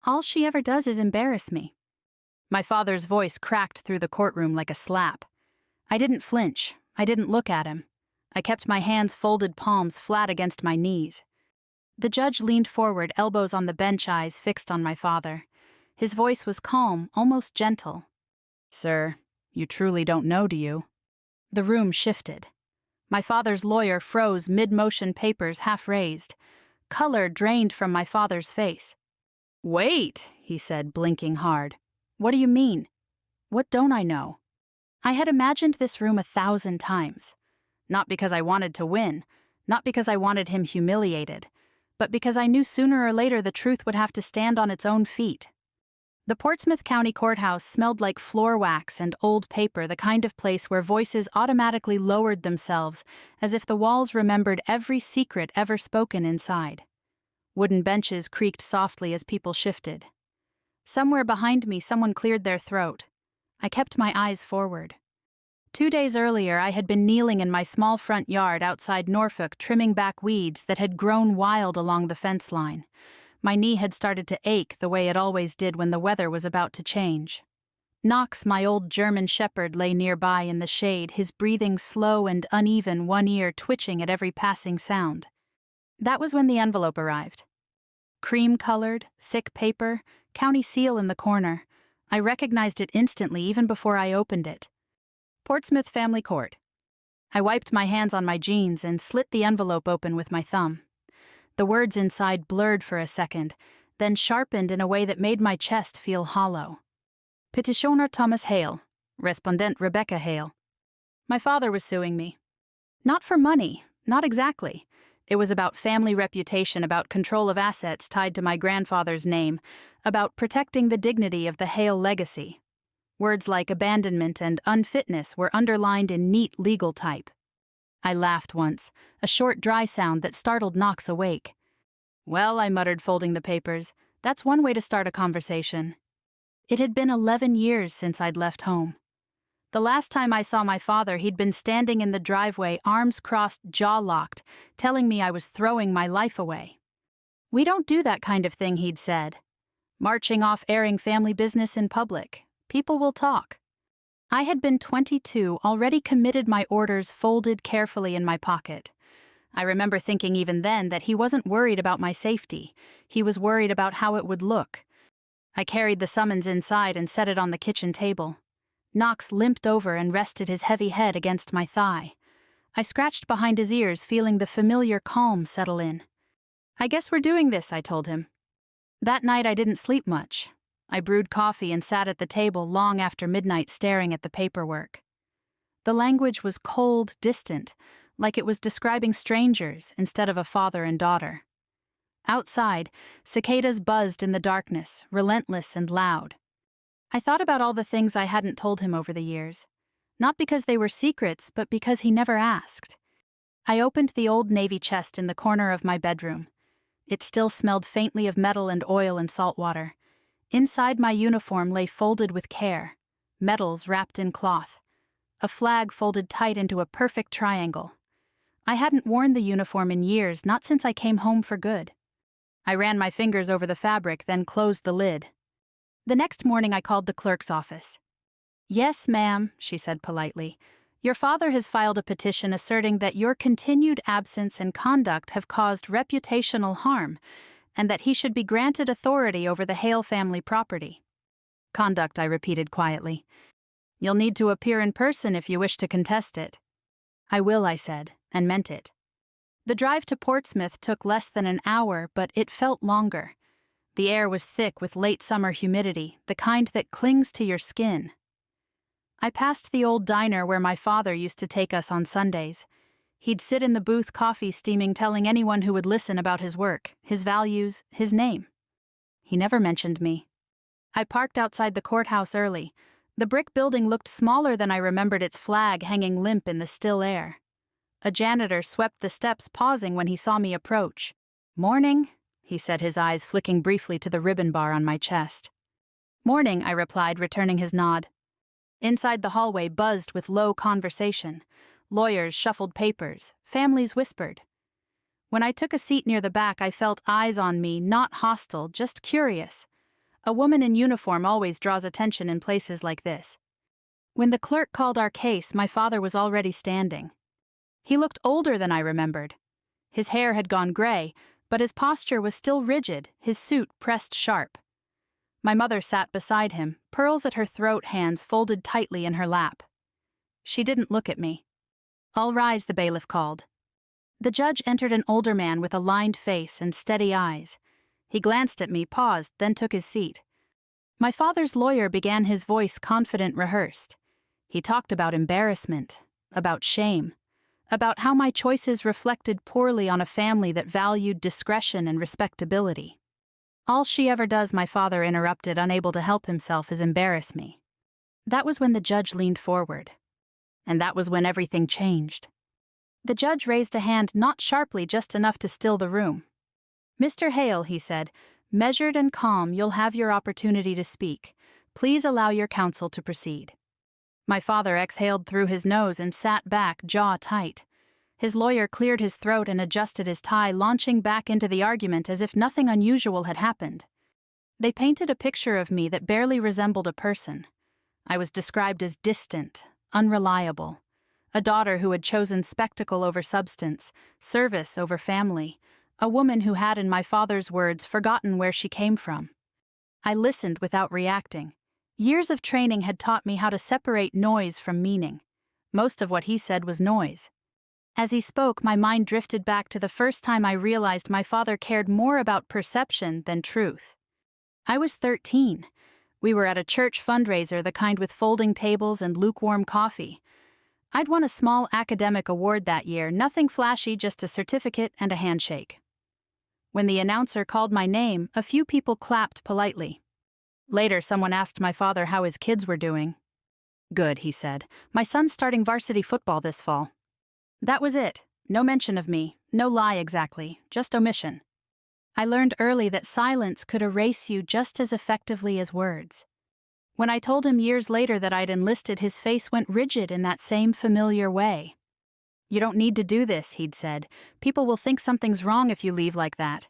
All she ever does is embarrass me." My father's voice cracked through the courtroom like a slap. I didn't flinch. I didn't look at him. I kept my hands folded, palms flat against my knees. The judge leaned forward, elbows on the bench, eyes fixed on my father. His voice was calm, almost gentle. "Sir, you truly don't know, do you?" The room shifted. My father's lawyer froze mid-motion, papers half raised. Color drained from my father's face. "Wait," he said, blinking hard. "What do you mean? What don't I know?" I had imagined this room 1,000 times. Not because I wanted to win, not because I wanted him humiliated, but because I knew sooner or later the truth would have to stand on its own feet. The Portsmouth County Courthouse smelled like floor wax and old paper, the kind of place where voices automatically lowered themselves as if the walls remembered every secret ever spoken inside. Wooden benches creaked softly as people shifted. Somewhere behind me, someone cleared their throat. I kept my eyes forward. 2 days earlier, I had been kneeling in my small front yard outside Norfolk, trimming back weeds that had grown wild along the fence line. My knee had started to ache the way it always did when the weather was about to change. Knox, my old German shepherd, lay nearby in the shade, his breathing slow and uneven, one ear twitching at every passing sound. That was when the envelope arrived. Cream-colored, thick paper, county seal in the corner. I recognized it instantly, even before I opened it. Portsmouth Family Court. I wiped my hands on my jeans and slit the envelope open with my thumb. The words inside blurred for a second, then sharpened in a way that made my chest feel hollow. Petitioner Thomas Hale. Respondent Rebecca Hale. My father was suing me. Not for money, not exactly. It was about family reputation, about control of assets tied to my grandfather's name, about protecting the dignity of the Hale legacy. Words like abandonment and unfitness were underlined in neat legal type. I laughed once, a short dry sound that startled Knox awake. "Well," I muttered, folding the papers, "that's one way to start a conversation." It had been 11 years since I'd left home. The last time I saw my father, he'd been standing in the driveway, arms crossed, jaw locked, telling me I was throwing my life away. "We don't do that kind of thing," he'd said. "Marching off airing family business in public. People will talk." I had been 22, already committed, my orders folded carefully in my pocket. I remember thinking even then that he wasn't worried about my safety. He was worried about how it would look. I carried the summons inside and set it on the kitchen table. Knox limped over and rested his heavy head against my thigh. I scratched behind his ears, feeling the familiar calm settle in. "I guess we're doing this," I told him. That night I didn't sleep much. I brewed coffee and sat at the table long after midnight, staring at the paperwork. The language was cold, distant, like it was describing strangers instead of a father and daughter. Outside, cicadas buzzed in the darkness, relentless and loud. I thought about all the things I hadn't told him over the years, not because they were secrets, but because he never asked. I opened the old Navy chest in the corner of my bedroom. It still smelled faintly of metal and oil and salt water. Inside, my uniform lay folded with care, medals wrapped in cloth, a flag folded tight into a perfect triangle. I hadn't worn the uniform in years, not since I came home for good. I ran my fingers over the fabric, then closed the lid. The next morning I called the clerk's office. "Yes, ma'am," she said politely. "Your father has filed a petition asserting that your continued absence and conduct have caused reputational harm, and that he should be granted authority over the Hale family property." "Conduct," I repeated quietly. "You'll need to appear in person if you wish to contest it." "I will," I said, and meant it. The drive to Portsmouth took less than an hour, but it felt longer. The air was thick with late summer humidity, the kind that clings to your skin. I passed the old diner where my father used to take us on Sundays. He'd sit in the booth, coffee steaming, telling anyone who would listen about his work, his values, his name. He never mentioned me. I parked outside the courthouse early. The brick building looked smaller than I remembered, its flag hanging limp in the still air. A janitor swept the steps, pausing when he saw me approach. "Morning," he said, his eyes flicking briefly to the ribbon bar on my chest. "Morning," I replied, returning his nod. Inside, the hallway buzzed with low conversation. Lawyers shuffled papers, families whispered. When I took a seat near the back, I felt eyes on me, not hostile, just curious. A woman in uniform always draws attention in places like this. When the clerk called our case, my father was already standing. He looked older than I remembered. His hair had gone gray, but his posture was still rigid, his suit pressed sharp. My mother sat beside him, pearls at her throat, hands folded tightly in her lap. She didn't look at me. "All rise," the bailiff called. The judge entered, an older man with a lined face and steady eyes. He glanced at me, paused, then took his seat. My father's lawyer began, his voice confident, rehearsed. He talked about embarrassment, about shame, about how my choices reflected poorly on a family that valued discretion and respectability. "All she ever does," my father interrupted, unable to help himself, "is embarrass me." That was when the judge leaned forward. And that was when everything changed. The judge raised a hand, not sharply, just enough to still the room. "Mr. Hale," he said, "measured and calm, you'll have your opportunity to speak. Please allow your counsel to proceed." My father exhaled through his nose and sat back, jaw tight. His lawyer cleared his throat and adjusted his tie, launching back into the argument as if nothing unusual had happened. They painted a picture of me that barely resembled a person. I was described as distant, unreliable, a daughter who had chosen spectacle over substance, service over family, a woman who had, in my father's words, forgotten where she came from. I listened without reacting. Years of training had taught me how to separate noise from meaning. Most of what he said was noise. As he spoke, my mind drifted back to the first time I realized my father cared more about perception than truth. I was 13. We were at a church fundraiser, the kind with folding tables and lukewarm coffee. I'd won a small academic award that year, nothing flashy, just a certificate and a handshake. When the announcer called my name, a few people clapped politely. Later, someone asked my father how his kids were doing. "Good," he said. "My son's starting varsity football this fall." That was it. No mention of me, no lie exactly, just omission. I learned early that silence could erase you just as effectively as words. When I told him years later that I'd enlisted, his face went rigid in that same familiar way. "You don't need to do this," he'd said. "People will think something's wrong if you leave like that."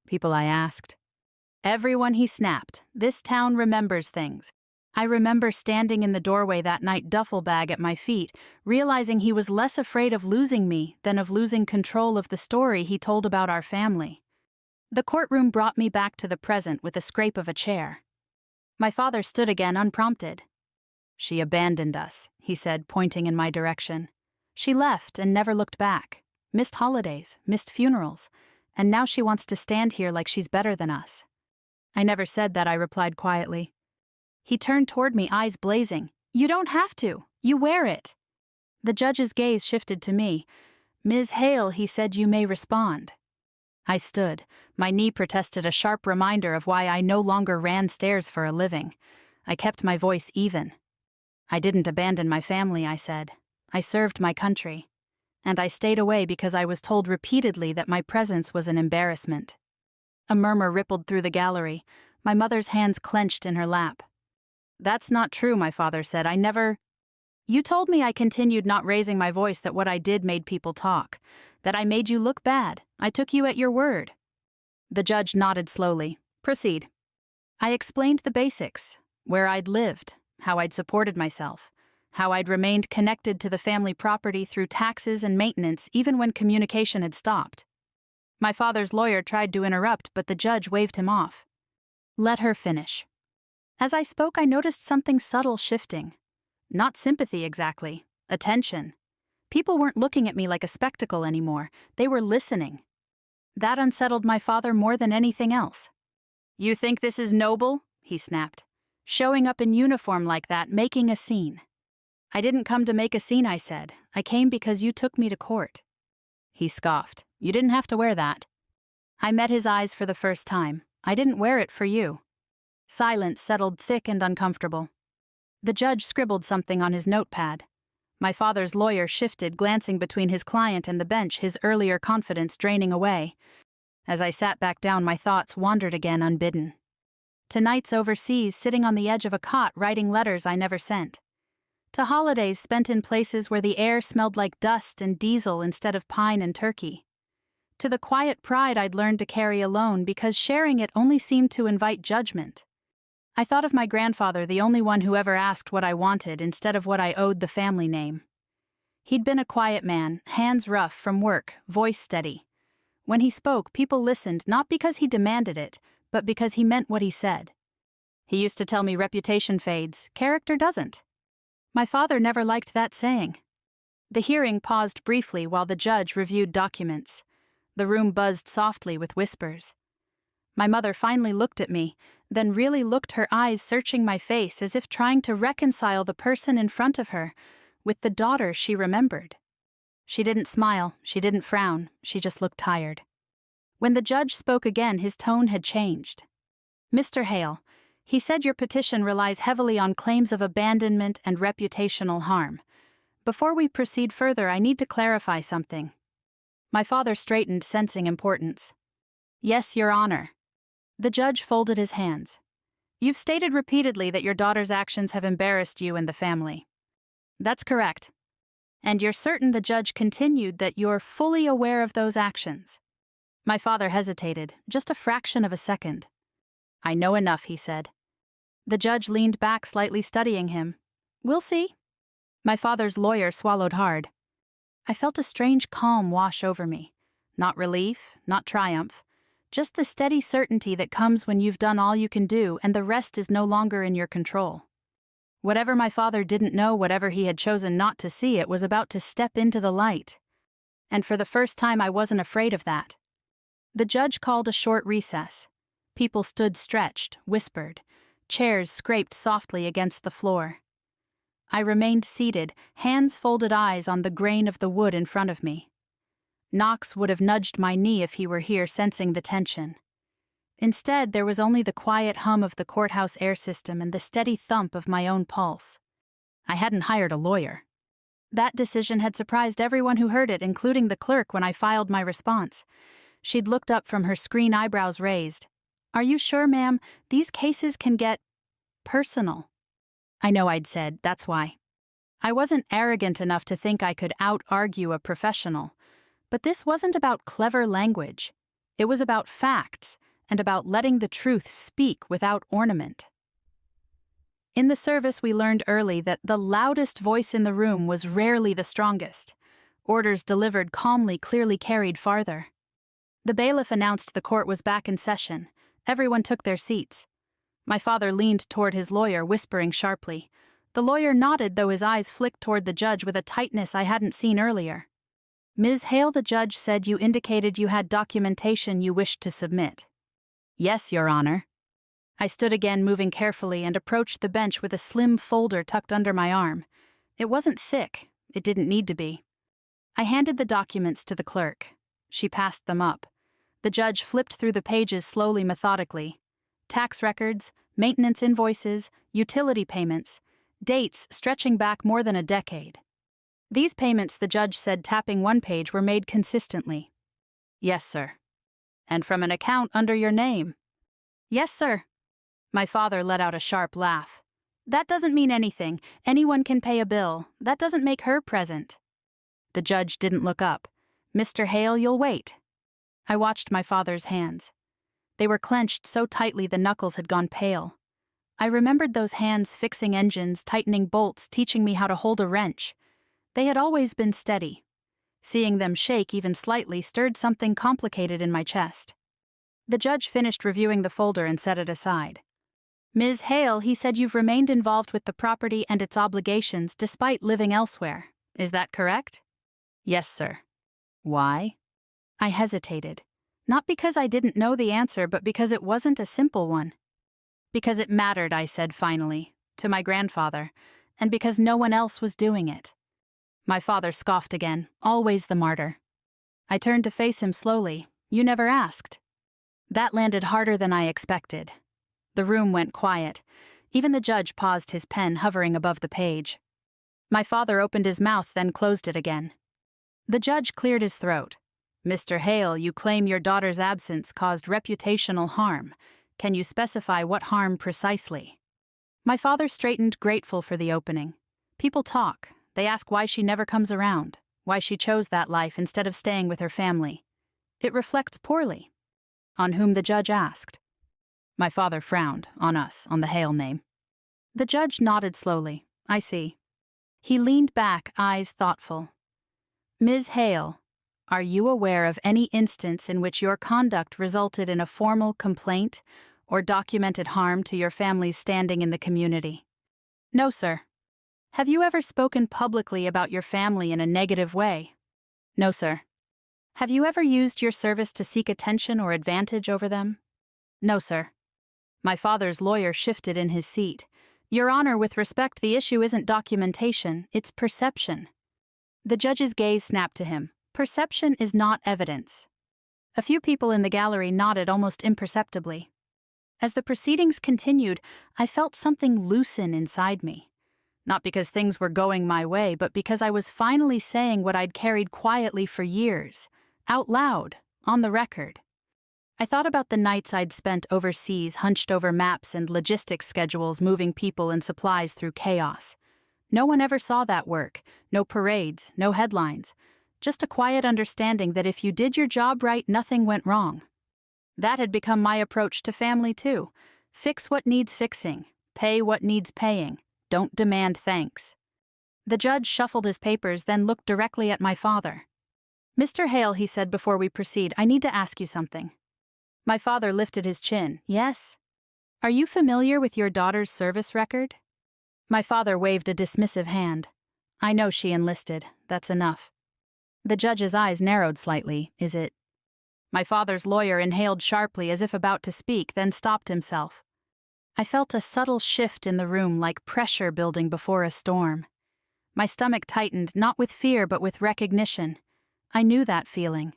"People?" I asked. "Everyone," he snapped. "This town remembers things." I remember standing in the doorway that night, duffel bag at my feet, realizing he was less afraid of losing me than of losing control of the story he told about our family. The courtroom brought me back to the present with a scrape of a chair. My father stood again, unprompted. "She abandoned us," he said, pointing in my direction. "She left and never looked back. Missed holidays, missed funerals, and now she wants to stand here like she's better than us." "I never said that," I replied quietly. He turned toward me, eyes blazing. "You don't have to. You wear it." The judge's gaze shifted to me. "Ms. Hale," he said, "you may respond." I stood. My knee protested, a sharp reminder of why I no longer ran stairs for a living. I kept my voice even. "I didn't abandon my family," I said. "I served my country. And I stayed away because I was told repeatedly that my presence was an embarrassment." A murmur rippled through the gallery. My mother's hands clenched in her lap. "That's not true," my father said. "I never—" "You told me," I continued, not raising my voice, "that what I did made people talk, that I made you look bad. I took you at your word." The judge nodded slowly. "Proceed." I explained the basics, where I'd lived, how I'd supported myself, how I'd remained connected to the family property through taxes and maintenance even when communication had stopped. My father's lawyer tried to interrupt, but the judge waved him off. "Let her finish." As I spoke, I noticed something subtle shifting. Not sympathy exactly, attention. People weren't looking at me like a spectacle anymore. They were listening. That unsettled my father more than anything else. "You think this is noble?" he snapped. "Showing up in uniform like that, making a scene." "I didn't come to make a scene," I said. "I came because you took me to court." He scoffed. "You didn't have to wear that." I met his eyes for the first time. "I didn't wear it for you." Silence settled, thick and uncomfortable. The judge scribbled something on his notepad. My father's lawyer shifted, glancing between his client and the bench, his earlier confidence draining away. As I sat back down, my thoughts wandered again unbidden. To nights overseas, sitting on the edge of a cot, writing letters I never sent. To holidays spent in places where the air smelled like dust and diesel instead of pine and turkey. To the quiet pride I'd learned to carry alone because sharing it only seemed to invite judgment. I thought of my grandfather, the only one who ever asked what I wanted instead of what I owed the family name. He'd been a quiet man, hands rough from work, voice steady. When he spoke, people listened not because he demanded it, but because he meant what he said. He used to tell me reputation fades, character doesn't. My father never liked that saying. The hearing paused briefly while the judge reviewed documents. The room buzzed softly with whispers. My mother finally looked at me, then really looked, her eyes searching my face as if trying to reconcile the person in front of her with the daughter she remembered. She didn't smile, she didn't frown, she just looked tired. When the judge spoke again, his tone had changed. "Mr. Hale, he said your petition relies heavily on claims of abandonment and reputational harm. Before we proceed further, I need to clarify something." My father straightened, sensing importance. "Yes, Your Honor." The judge folded his hands. "You've stated repeatedly that your daughter's actions have embarrassed you and the family." "That's correct." "And you're certain," the judge continued, "that you're fully aware of those actions?" My father hesitated, just a fraction of a second. "I know enough," he said. The judge leaned back, slightly studying him. "We'll see." My father's lawyer swallowed hard. I felt a strange calm wash over me. Not relief, not triumph. Just the steady certainty that comes when you've done all you can do and the rest is no longer in your control. Whatever my father didn't know, whatever he had chosen not to see, it was about to step into the light. And for the first time, I wasn't afraid of that. The judge called a short recess. People stood stretched, whispered. Chairs scraped softly against the floor. I remained seated, hands folded, eyes on the grain of the wood in front of me. Knox would have nudged my knee if he were here, sensing the tension. Instead, there was only the quiet hum of the courthouse air system and the steady thump of my own pulse. I hadn't hired a lawyer. That decision had surprised everyone who heard it, including the clerk when I filed my response. She'd looked up from her screen, eyebrows raised. "Are you sure, ma'am? These cases can get personal." I know, I'd said, that's why. I wasn't arrogant enough to think I could out-argue a professional. But this wasn't about clever language. It was about facts, and about letting the truth speak without ornament. In the service, we learned early that the loudest voice in the room was rarely the strongest. Orders delivered calmly, clearly carried farther. The bailiff announced the court was back in session. Everyone took their seats. My father leaned toward his lawyer, whispering sharply. The lawyer nodded, though his eyes flicked toward the judge with a tightness I hadn't seen earlier. "Ms. Hale," the judge said, "you indicated you had documentation you wished to submit." "Yes, Your Honor." I stood again, moving carefully, and approached the bench with a slim folder tucked under my arm. It wasn't thick. It didn't need to be. I handed the documents to the clerk. She passed them up. The judge flipped through the pages slowly, methodically. Tax records, maintenance invoices, utility payments, dates stretching back more than a decade. These payments, the judge said, tapping one page, were made consistently. "Yes, sir." "And from an account under your name?" "Yes, sir." My father let out a sharp laugh. "That doesn't mean anything. Anyone can pay a bill. That doesn't make her present." The judge didn't look up. "Mr. Hale, you'll wait." I watched my father's hands. They were clenched so tightly the knuckles had gone pale. I remembered those hands fixing engines, tightening bolts, teaching me how to hold a wrench. They had always been steady. Seeing them shake even slightly stirred something complicated in my chest. The judge finished reviewing the folder and set it aside. "Ms. Hale, he said you've remained involved with the property and its obligations despite living elsewhere. Is that correct?" "Yes, sir." "Why?" I hesitated. Not because I didn't know the answer, but because it wasn't a simple one. "Because it mattered," I said finally, "to my grandfather, and because no one else was doing it." My father scoffed again, always the martyr. I turned to face him slowly. "You never asked." That landed harder than I expected. The room went quiet. Even the judge paused, his pen hovering above the page. My father opened his mouth, then closed it again. The judge cleared his throat. "Mr. Hale, you claim your daughter's absence caused reputational harm. Can you specify what harm precisely?" My father straightened, grateful for the opening. People talk. They ask why she never comes around, why she chose that life instead of staying with her family. It reflects poorly. On whom, the judge asked. My father frowned, on us, on the Hale name. The judge nodded slowly. I see. He leaned back, eyes thoughtful. Ms. Hale, are you aware of any instance in which your conduct resulted in a formal complaint or documented harm to your family's standing in the community? No, sir. Have you ever spoken publicly about your family in a negative way? No, sir. Have you ever used your service to seek attention or advantage over them? No, sir. My father's lawyer shifted in his seat. Your Honor, with respect, the issue isn't documentation, it's perception. The judge's gaze snapped to him. Perception is not evidence. A few people in the gallery nodded almost imperceptibly. As the proceedings continued, I felt something loosen inside me. Not because things were going my way, but because I was finally saying what I'd carried quietly for years, out loud, on the record. I thought about the nights I'd spent overseas, hunched over maps and logistics schedules, moving people and supplies through chaos. No one ever saw that work, no parades, no headlines, just a quiet understanding that if you did your job right, nothing went wrong. That had become my approach to family too. Fix what needs fixing, pay what needs paying, don't demand thanks. The judge shuffled his papers, then looked directly at my father. Mr. Hale, he said before we proceed, I need to ask you something. My father lifted his chin. Yes? Are you familiar with your daughter's service record? My father waved a dismissive hand. I know she enlisted. That's enough. The judge's eyes narrowed slightly. Is it? My father's lawyer inhaled sharply as if about to speak, then stopped himself. I felt a subtle shift in the room, like pressure building before a storm. My stomach tightened, not with fear but with recognition. I knew that feeling.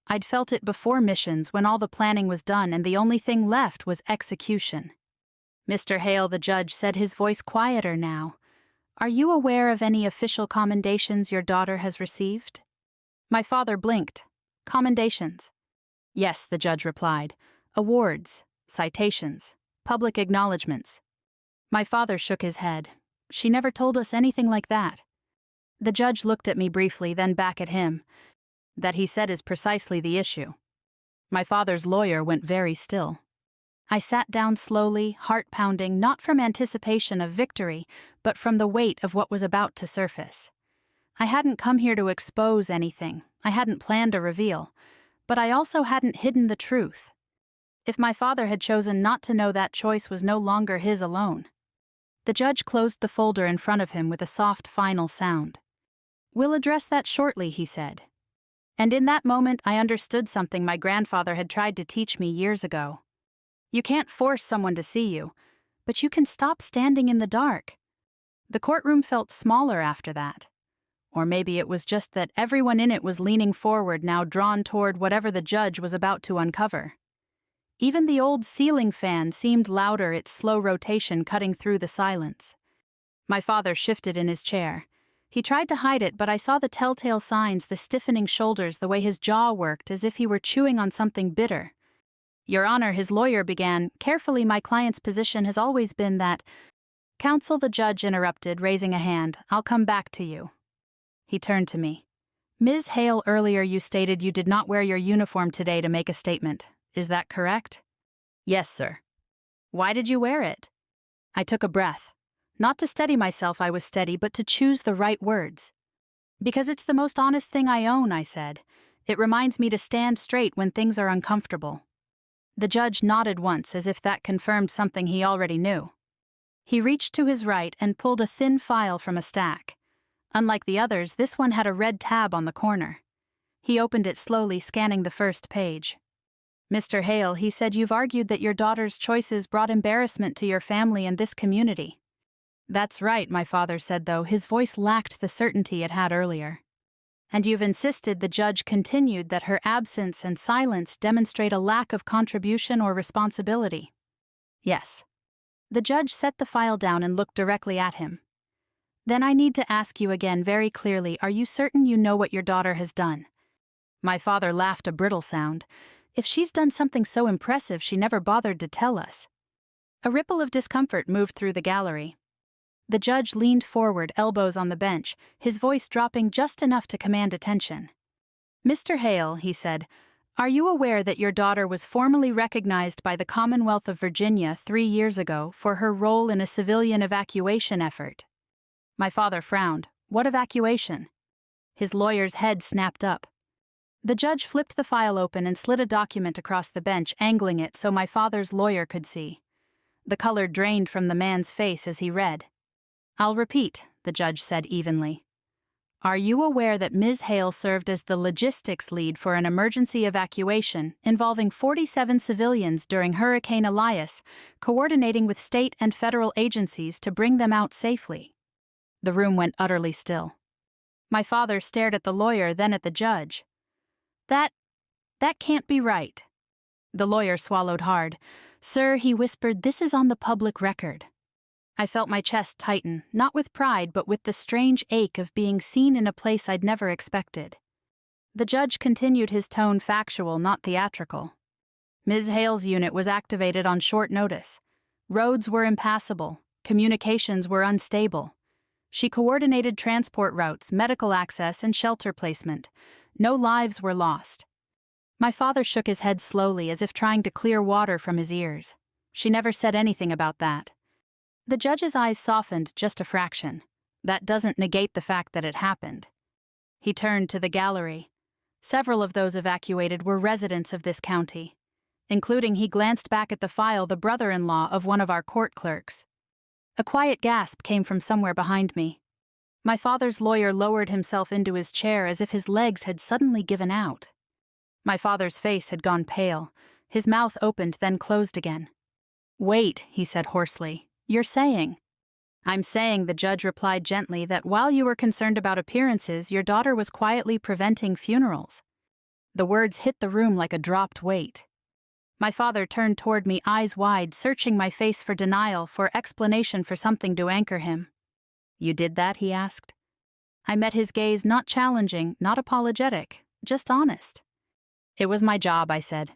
I'd felt it before missions, when all the planning was done and the only thing left was execution. Mr. Hale, the judge, said, his voice quieter now. Are you aware of any official commendations your daughter has received? My father blinked. Commendations? Yes, the judge replied. Awards, citations, public acknowledgments. My father shook his head. She never told us anything like that. The judge looked at me briefly, then back at him. That, he said, is precisely the issue. My father's lawyer went very still. I sat down slowly, heart pounding, not from anticipation of victory, but from the weight of what was about to surface. I hadn't come here to expose anything. I hadn't planned a reveal. But I also hadn't hidden the truth. If my father had chosen not to know, that choice was no longer his alone. The judge closed the folder in front of him with a soft final sound. We'll address that shortly, he said. And in that moment I understood something my grandfather had tried to teach me years ago. You can't force someone to see you, but you can stop standing in the dark. The courtroom felt smaller after that. Or maybe it was just that everyone in it was leaning forward, now drawn toward whatever the judge was about to uncover. Even the old ceiling fan seemed louder, its slow rotation cutting through the silence. My father shifted in his chair. He tried to hide it, but I saw the telltale signs, the stiffening shoulders, the way his jaw worked, as if he were chewing on something bitter. Your Honor, his lawyer began. Carefully, my client's position has always been that... Counsel, the judge interrupted, raising a hand. I'll come back to you. He turned to me. Ms. Hale, earlier you stated you did not wear your uniform today to make a statement. Is that correct? Yes, sir. Why did you wear it? I took a breath. Not to steady myself, I was steady, but to choose the right words. Because it's the most honest thing I own, I said. It reminds me to stand straight when things are uncomfortable. The judge nodded once, as if that confirmed something he already knew. He reached to his right and pulled a thin file from a stack. Unlike the others, this one had a red tab on the corner. He opened it slowly, scanning the first page. Mr. Hale, he said, you've argued that your daughter's choices brought embarrassment to your family and this community. That's right, my father said, though his voice lacked the certainty it had earlier. And you've insisted, the judge continued, that her absence and silence demonstrate a lack of contribution or responsibility. Yes. The judge set the file down and looked directly at him. Then I need to ask you again very clearly, are you certain you know what your daughter has done? My father laughed a brittle sound. If she's done something so impressive, she never bothered to tell us. A ripple of discomfort moved through the gallery. The judge leaned forward, elbows on the bench, his voice dropping just enough to command attention. Mr. Hale, he said, Are you aware that your daughter was formally recognized by the Commonwealth of Virginia 3 years ago for her role in a civilian evacuation effort? My father frowned. What evacuation? His lawyer's head snapped up. The judge flipped the file open and slid a document across the bench, angling it so my father's lawyer could see. The color drained from the man's face as he read. I'll repeat, the judge said evenly. Are you aware that Ms. Hale served as the logistics lead for an emergency evacuation involving 47 civilians during Hurricane Elias, coordinating with state and federal agencies to bring them out safely? The room went utterly still. My father stared at the lawyer, then at the judge. That can't be right. The lawyer swallowed hard. Sir, he whispered, this is on the public record. I felt my chest tighten, not with pride, but with the strange ache of being seen in a place I'd never expected. The judge continued, his tone factual, not theatrical. Ms. Hale's unit was activated on short notice. Roads were impassable. Communications were unstable. She coordinated transport routes, medical access, and shelter placement. No lives were lost. My father shook his head slowly, as if trying to clear water from his ears. She never said anything about that. The judge's eyes softened just a fraction. That doesn't negate the fact that it happened. He turned to the gallery. Several of those evacuated were residents of this county, including, he glanced back at the file, the brother-in-law of one of our court clerks. A quiet gasp came from somewhere behind me. My father's lawyer lowered himself into his chair as if his legs had suddenly given out. My father's face had gone pale. His mouth opened, then closed again. Wait, he said hoarsely. You're saying? I'm saying, the judge replied gently, that while you were concerned about appearances, your daughter was quietly preventing funerals. The words hit the room like a dropped weight. My father turned toward me, eyes wide, searching my face for denial, for explanation, for something to anchor him. You did that? He asked. I met his gaze, not challenging, not apologetic, just honest. It was my job, I said.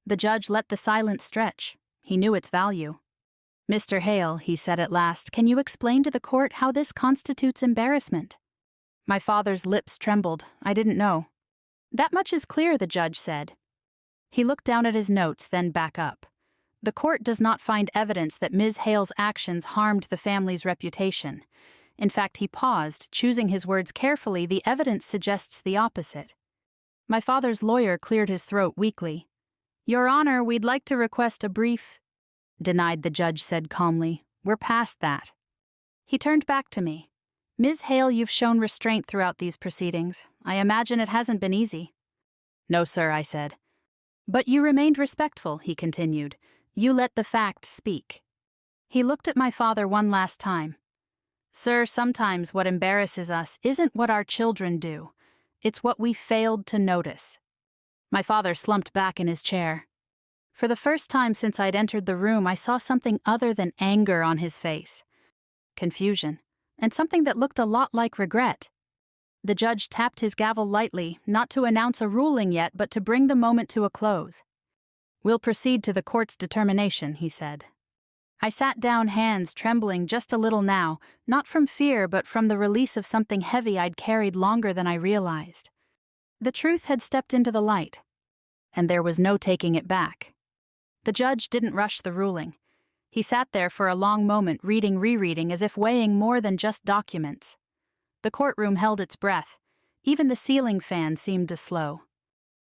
The judge let the silence stretch. He knew its value. Mr. Hale, he said at last, can you explain to the court how this constitutes embarrassment? My father's lips trembled. I didn't know. That much is clear, the judge said. He looked down at his notes, then back up. The court does not find evidence that Ms. Hale's actions harmed the family's reputation. In fact, he paused, choosing his words carefully. The evidence suggests the opposite. My father's lawyer cleared his throat weakly. Your Honor, we'd like to request a brief... Denied, the judge said calmly. We're past that. He turned back to me. Ms. Hale, you've shown restraint throughout these proceedings. I imagine it hasn't been easy. No, sir, I said. But you remained respectful, he continued. You let the facts speak. He looked at my father one last time. Sir, sometimes what embarrasses us isn't what our children do. It's what we failed to notice. My father slumped back in his chair. For the first time since I'd entered the room, I saw something other than anger on his face. Confusion, and something that looked a lot like regret. The judge tapped his gavel lightly, not to announce a ruling yet, but to bring the moment to a close. We'll proceed to the court's determination, he said. I sat down, hands trembling just a little now, not from fear but from the release of something heavy I'd carried longer than I realized. The truth had stepped into the light, and there was no taking it back. The judge didn't rush the ruling. He sat there for a long moment, reading, rereading, as if weighing more than just documents. The courtroom held its breath. Even the ceiling fan seemed to slow.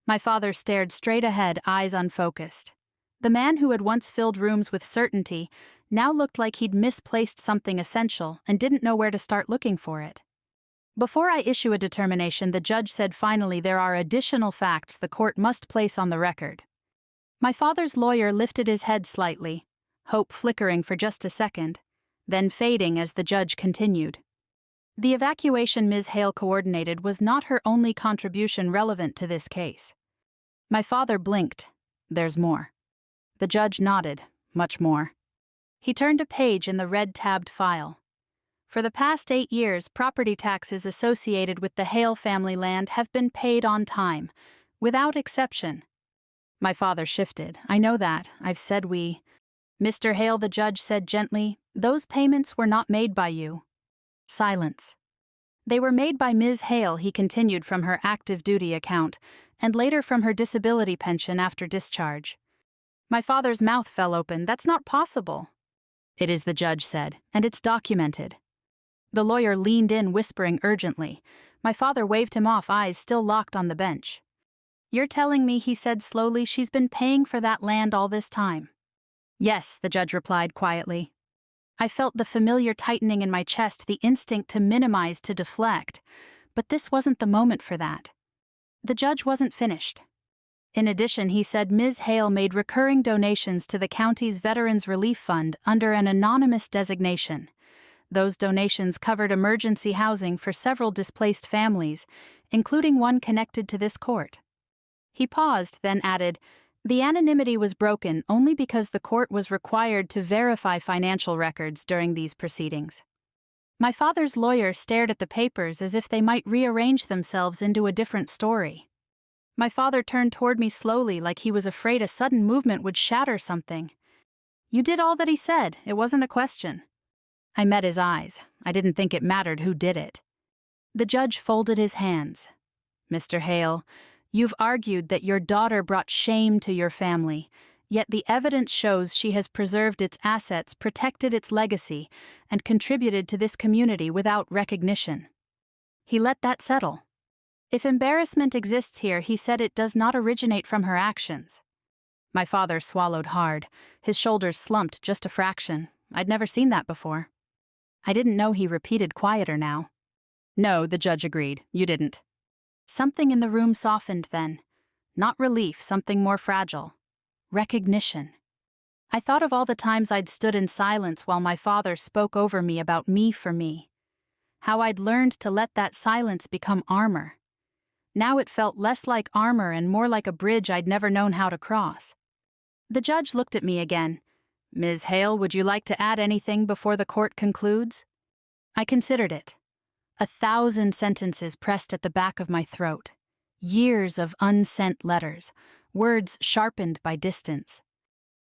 My father stared straight ahead, eyes unfocused. The man who had once filled rooms with certainty now looked like he'd misplaced something essential and didn't know where to start looking for it. Before I issue a determination, the judge said finally, there are additional facts the court must place on the record. My father's lawyer lifted his head slightly, hope flickering for just a second, then fading as the judge continued. The evacuation Ms. Hale coordinated was not her only contribution relevant to this case. My father blinked. There's more. The judge nodded. Much more. He turned a page in the red-tabbed file. For the past 8 years, property taxes associated with the Hale family land have been paid on time, without exception. My father shifted. I know that. I've said we... Mr. Hale, the judge said gently, those payments were not made by you. Silence. They were made by Ms. Hale, he continued from her active duty account, and later from her disability pension after discharge. My father's mouth fell open. That's not possible. It is, the judge said, and it's documented. The lawyer leaned in, whispering urgently. My father waved him off, eyes still locked on the bench. You're telling me, he said slowly, she's been paying for that land all this time? Yes, the judge replied quietly. I felt the familiar tightening in my chest, the instinct to minimize, to deflect. But this wasn't the moment for that. The judge wasn't finished. In addition, he said Ms. Hale made recurring donations to the county's Veterans Relief Fund under an anonymous designation. Those donations covered emergency housing for several displaced families, including one connected to this court. He paused, then added, the anonymity was broken only because the court was required to verify financial records during these proceedings. My father's lawyer stared at the papers as if they might rearrange themselves into a different story. My father turned toward me slowly, like he was afraid a sudden movement would shatter something. You did all that he said. It wasn't a question. I met his eyes. I didn't think it mattered who did it. The judge folded his hands. Mr. Hale, you've argued that your daughter brought shame to your family, yet the evidence shows she has preserved its assets, protected its legacy, and contributed to this community without recognition. He let that settle. If embarrassment exists here, he said, it does not originate from her actions. My father swallowed hard. His shoulders slumped just a fraction. I'd never seen that before. I didn't know, he repeated, quieter now. No, the judge agreed. You didn't. Something in the room softened then. Not relief, something more fragile. Recognition. I thought of all the times I'd stood in silence while my father spoke over me about me for me. How I'd learned to let that silence become armor. Now it felt less like armor and more like a bridge I'd never known how to cross. The judge looked at me again. Ms. Hale, would you like to add anything before the court concludes? I considered it. 1,000 sentences pressed at the back of my throat. Years of unsent letters, words sharpened by distance.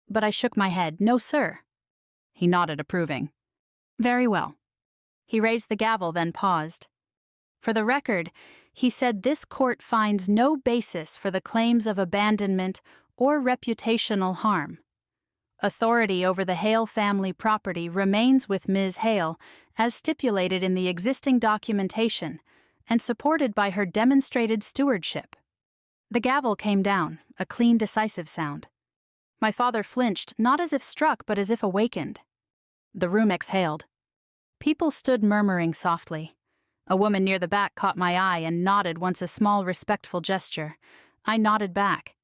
But I shook my head. No, sir. He nodded, approving. Very well. He raised the gavel, then paused. For the record, he said this court finds no basis for the claims of abandonment or reputational harm. Authority over the Hale family property remains with Ms. Hale as stipulated in the existing documentation and supported by her demonstrated stewardship. The gavel came down, a clean, decisive sound. My father flinched, not as if struck but as if awakened. The room exhaled. People stood murmuring softly. A woman near the back caught my eye and nodded once, a small, respectful gesture. I nodded back.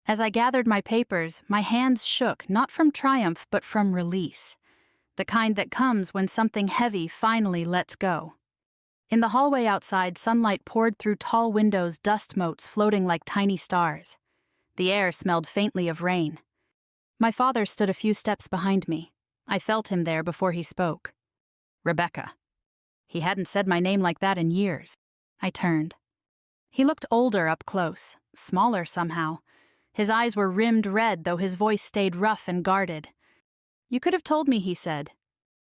As I gathered my papers, my hands shook, not from triumph but from release, the kind that comes when something heavy finally lets go. In the hallway outside, sunlight poured through tall windows, dust motes floating like tiny stars. The air smelled faintly of rain. My father stood a few steps behind me. I felt him there before he spoke. Rebecca. He hadn't said my name like that in years. I turned. He looked older up close, smaller somehow. His eyes were rimmed red, though his voice stayed rough and guarded. You could have told me, he said.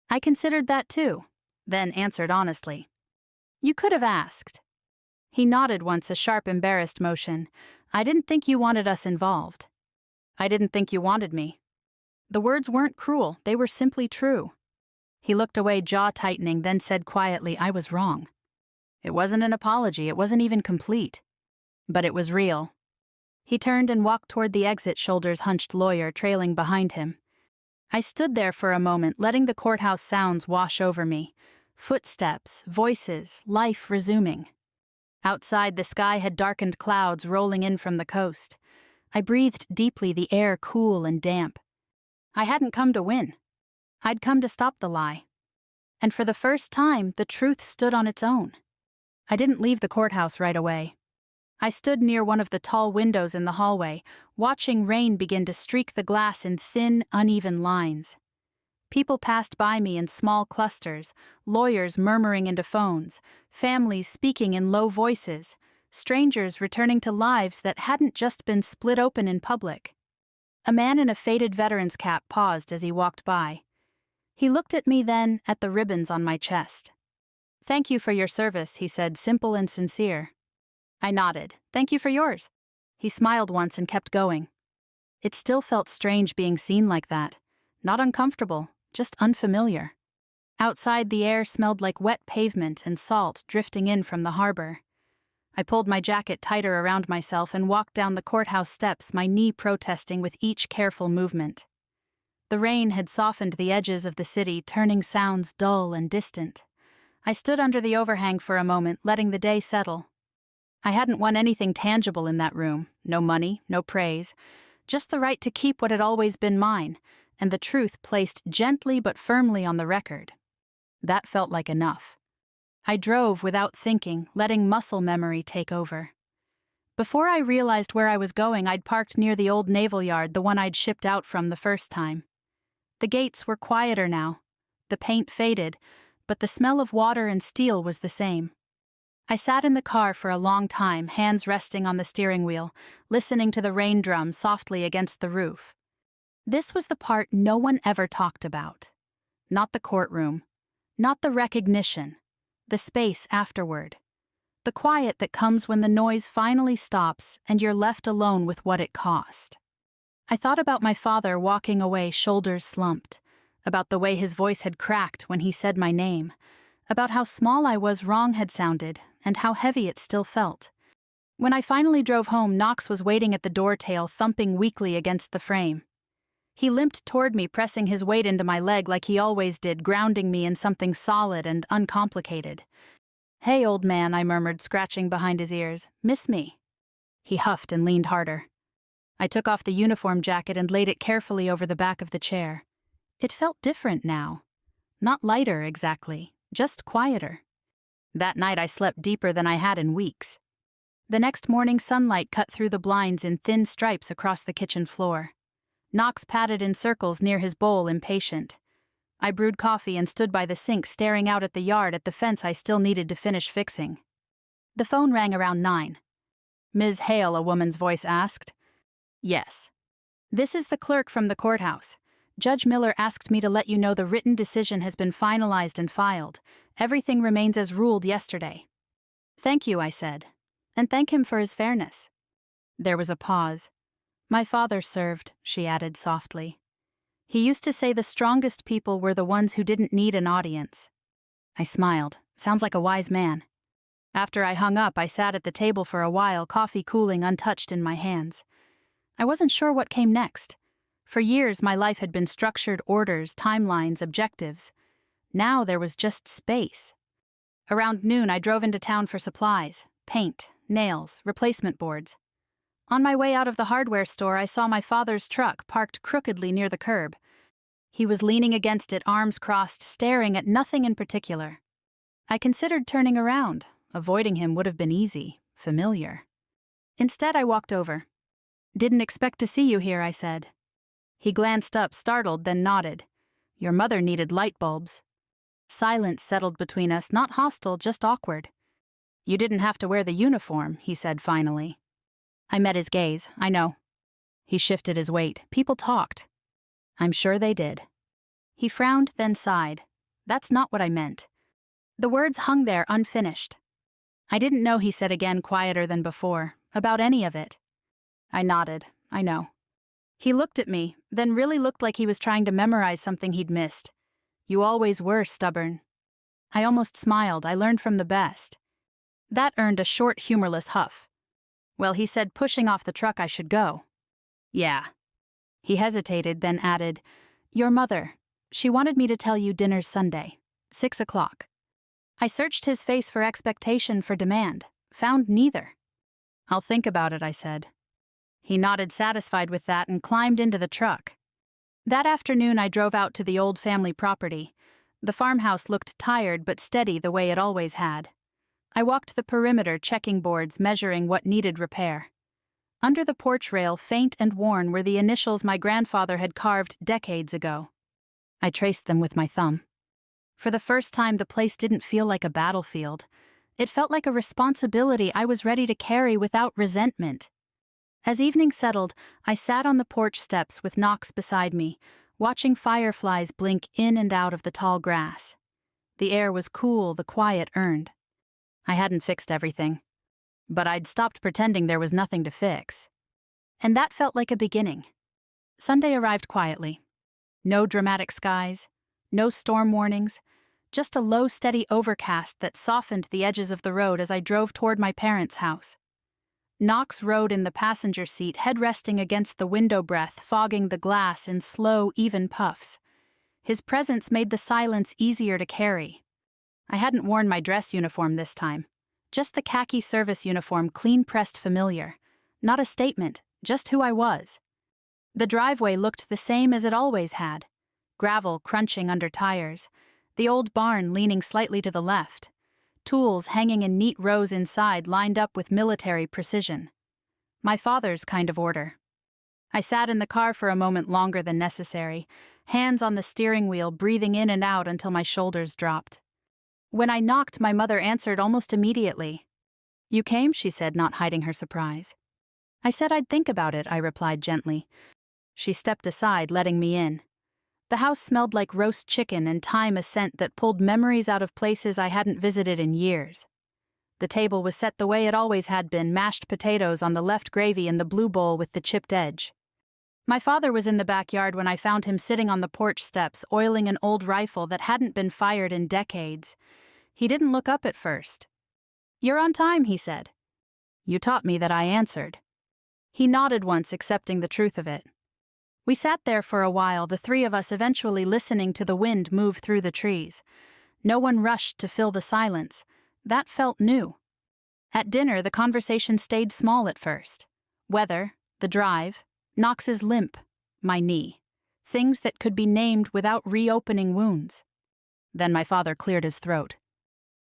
I considered that too, then answered honestly. You could have asked. He nodded once, a sharp, embarrassed motion. I didn't think you wanted us involved. I didn't think you wanted me. The words weren't cruel, they were simply true. He looked away, jaw tightening, then said quietly, I was wrong. It wasn't an apology, it wasn't even complete. But it was real. He turned and walked toward the exit, shoulders hunched, lawyer trailing behind him. I stood there for a moment, letting the courthouse sounds wash over me. Footsteps, voices, life resuming. Outside, the sky had darkened, clouds rolling in from the coast. I breathed deeply, the air cool and damp. I hadn't come to win. I'd come to stop the lie. And for the first time, the truth stood on its own. I didn't leave the courthouse right away. I stood near one of the tall windows in the hallway, watching rain begin to streak the glass in thin, uneven lines. People passed by me in small clusters, lawyers murmuring into phones, families speaking in low voices, strangers returning to lives that hadn't just been split open in public. A man in a faded veteran's cap paused as he walked by. He looked at me then, at the ribbons on my chest. "Thank you for your service," he said, simple and sincere. I nodded. "Thank you for yours." He smiled once and kept going. It still felt strange being seen like that. Not uncomfortable, just unfamiliar. Outside, the air smelled like wet pavement and salt drifting in from the harbor. I pulled my jacket tighter around myself and walked down the courthouse steps, my knee protesting with each careful movement. The rain had softened the edges of the city, turning sounds dull and distant. I stood under the overhang for a moment, letting the day settle. I hadn't won anything tangible in that room. No money, no praise. Just the right to keep what had always been mine, and the truth placed gently but firmly on the record. That felt like enough. I drove without thinking, letting muscle memory take over. Before I realized where I was going, I'd parked near the old naval yard, the one I'd shipped out from the first time. The gates were quieter now. The paint faded, but the smell of water and steel was the same. I sat in the car for a long time, hands resting on the steering wheel, listening to the rain drum softly against the roof. This was the part no one ever talked about. Not the courtroom. Not the recognition. The space afterward. The quiet that comes when the noise finally stops and you're left alone with what it cost. I thought about my father walking away, shoulders slumped, about the way his voice had cracked when he said my name, about how small I was wrong had sounded, and how heavy it still felt. When I finally drove home, Knox was waiting at the door tail, thumping weakly against the frame. He limped toward me, pressing his weight into my leg like he always did, grounding me in something solid and uncomplicated. "Hey, old man," I murmured, scratching behind his ears. "Miss me?" He huffed and leaned harder. I took off the uniform jacket and laid it carefully over the back of the chair. It felt different now. Not lighter, exactly, just quieter. That night I slept deeper than I had in weeks. The next morning, sunlight cut through the blinds in thin stripes across the kitchen floor. Knox padded in circles near his bowl, impatient. I brewed coffee and stood by the sink, staring out at the yard, at the fence I still needed to finish fixing. The phone rang around 9. "Ms. Hale," a woman's voice asked. "Yes." "This is the clerk from the courthouse. Judge Miller asked me to let you know the written decision has been finalized and filed. Everything remains as ruled yesterday." "Thank you," I said. "And thank him for his fairness." There was a pause. "My father served," she added softly. "He used to say the strongest people were the ones who didn't need an audience." I smiled. Sounds like a wise man. After I hung up, I sat at the table for a while, coffee cooling untouched in my hands. I wasn't sure what came next. For years, my life had been structured orders, timelines, objectives. Now there was just space. Around noon, I drove into town for supplies: paint, nails, replacement boards. On my way out of the hardware store, I saw my father's truck parked crookedly near the curb. He was leaning against it, arms crossed, staring at nothing in particular. I considered turning around. Avoiding him would have been easy, familiar. Instead, I walked over. "Didn't expect to see you here," I said. He glanced up, startled, then nodded. "Your mother needed light bulbs." Silence settled between us, not hostile, just awkward. "You didn't have to wear the uniform," he said finally. I met his gaze. "I know." He shifted his weight. "People talked." "I'm sure they did." He frowned, then sighed. "That's not what I meant." The words hung there unfinished. "I didn't know," he said again, quieter than before, "about any of it." I nodded. "I know." He looked at me, then really looked like he was trying to memorize something he'd missed. "You always were stubborn." I almost smiled. I learned from the best. That earned a short, humorless huff. "Well, he said pushing off the truck I should go." "Yeah." He hesitated, then added, "Your mother. She wanted me to tell you dinner's Sunday. 6 o'clock. I searched his face for expectation, for demand. Found neither. "I'll think about it," I said. He nodded, satisfied with that, and climbed into the truck. That afternoon I drove out to the old family property. The farmhouse looked tired but steady the way it always had. I walked the perimeter, checking boards, measuring what needed repair. Under the porch rail, faint and worn, were the initials my grandfather had carved decades ago. I traced them with my thumb. For the first time, the place didn't feel like a battlefield. It felt like a responsibility I was ready to carry without resentment. As evening settled, I sat on the porch steps with Knox beside me, watching fireflies blink in and out of the tall grass. The air was cool, the quiet earned. I hadn't fixed everything, but I'd stopped pretending there was nothing to fix. And that felt like a beginning. Sunday arrived quietly. No dramatic skies, no storm warnings, just a low, steady overcast that softened the edges of the road as I drove toward my parents' house. Knox rode in the passenger seat, head resting against the window breath, fogging the glass in slow, even puffs. His presence made the silence easier to carry. I hadn't worn my dress uniform this time. Just the khaki service uniform, clean-pressed familiar. Not a statement, just who I was. The driveway looked the same as it always had. Gravel crunching under tires. The old barn leaning slightly to the left. Tools hanging in neat rows inside, lined up with military precision. My father's kind of order. I sat in the car for a moment longer than necessary, hands on the steering wheel, breathing in and out until my shoulders dropped. When I knocked, my mother answered almost immediately. "You came?" she said, not hiding her surprise. "I said I'd think about it," I replied gently. She stepped aside, letting me in. The house smelled like roast chicken and thyme, a scent that pulled memories out of places I hadn't visited in years. The table was set the way it always had been, mashed potatoes on the left, gravy in the blue bowl with the chipped edge. My father was in the backyard when I found him sitting on the porch steps, oiling an old rifle that hadn't been fired in decades. He didn't look up at first. "You're on time," he said. "You taught me that," I answered. He nodded once, accepting the truth of it. We sat there for a while, the three of us eventually listening to the wind move through the trees. No one rushed to fill the silence. That felt new. At dinner, the conversation stayed small at first. Weather, the drive, Knox's limp, my knee. Things that could be named without reopening wounds. Then my father cleared his throat.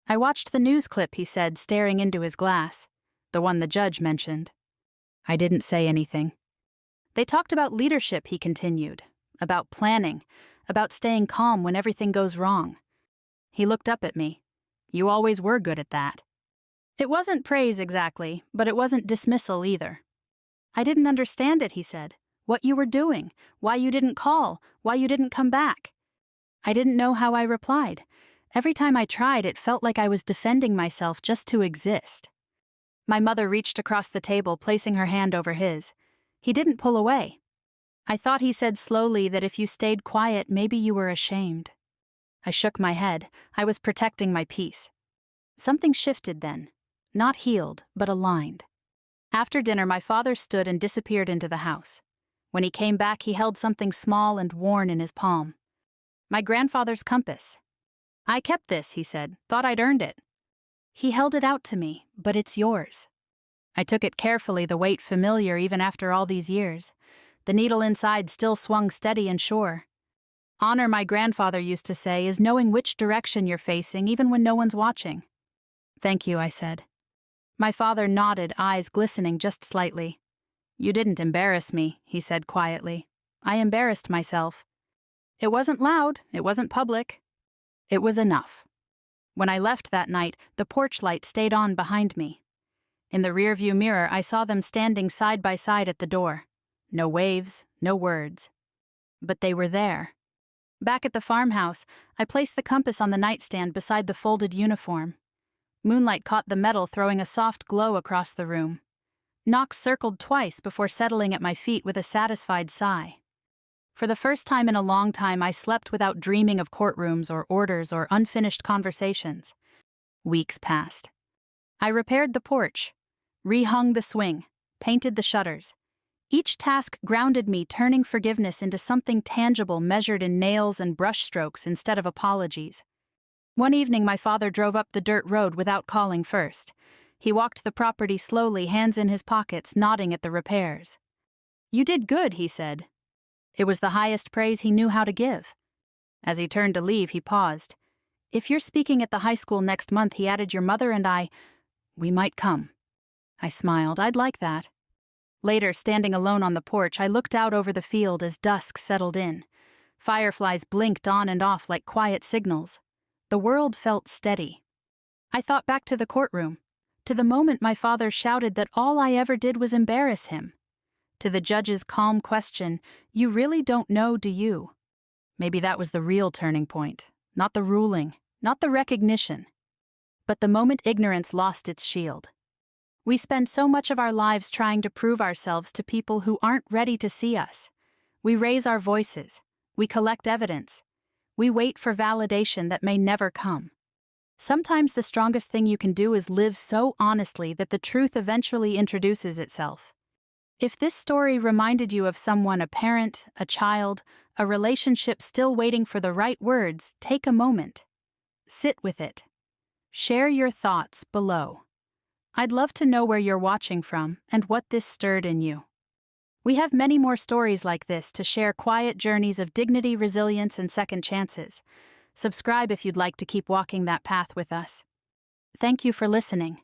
"I watched the news clip," he said, staring into his glass. "The one the judge mentioned." I didn't say anything. "They talked about leadership," he continued. "About planning. About staying calm when everything goes wrong." He looked up at me. "You always were good at that." It wasn't praise exactly, but it wasn't dismissal either. "I didn't understand it," he said. "What you were doing, why you didn't call, why you didn't come back." I didn't know how I replied. Every time I tried, it felt like I was defending myself just to exist. My mother reached across the table, placing her hand over his. He didn't pull away. "I thought," he said slowly, "that if you stayed quiet, maybe you were ashamed." I shook my head. I was protecting my peace. Something shifted then. Not healed, but aligned. After dinner, my father stood and disappeared into the house. When he came back, he held something small and worn in his palm. My grandfather's compass. "I kept this," he said. "Thought I'd earned it." He held it out to me. "But it's yours." I took it carefully, the weight familiar even after all these years. The needle inside still swung steady and sure. Honor, my grandfather used to say, is knowing which direction you're facing even when no one's watching. "Thank you," I said. My father nodded, eyes glistening just slightly. "You didn't embarrass me," he said quietly. "I embarrassed myself. It wasn't loud, it wasn't public. It was enough." When I left that night, the porch light stayed on behind me. In the rearview mirror, I saw them standing side by side at the door. No waves, no words. But they were there. Back at the farmhouse, I placed the compass on the nightstand beside the folded uniform. Moonlight caught the metal, throwing a soft glow across the room. Knox circled twice before settling at my feet with a satisfied sigh. For the first time in a long time, I slept without dreaming of courtrooms or orders or unfinished conversations. Weeks passed. I repaired the porch, rehung the swing, painted the shutters. Each task grounded me, turning forgiveness into something tangible measured in nails and brushstrokes instead of apologies. One evening, my father drove up the dirt road without calling first. He walked the property slowly, hands in his pockets, nodding at the repairs. "You did good," he said. It was the highest praise he knew how to give. As he turned to leave, he paused. "If you're speaking at the high school next month," he added, "your mother and we might come." I smiled. I'd like that. Later, standing alone on the porch, I looked out over the field as dusk settled in. Fireflies blinked on and off like quiet signals. The world felt steady. I thought back to the courtroom, to the moment my father shouted that all I ever did was embarrass him, to the judge's calm question, "You really don't know, do you?" Maybe that was the real turning point, not the ruling, not the recognition, but the moment ignorance lost its shield. We spend so much of our lives trying to prove ourselves to people who aren't ready to see us. We raise our voices. We collect evidence. We wait for validation that may never come. Sometimes the strongest thing you can do is live so honestly that the truth eventually introduces itself. If this story reminded you of someone, a parent, a child, a relationship still waiting for the right words, take a moment. Sit with it. Share your thoughts below. I'd love to know where you're watching from and what this stirred in you. We have many more stories like this to share, quiet journeys of dignity, resilience, and second chances. Subscribe if you'd like to keep walking that path with us. Thank you for listening.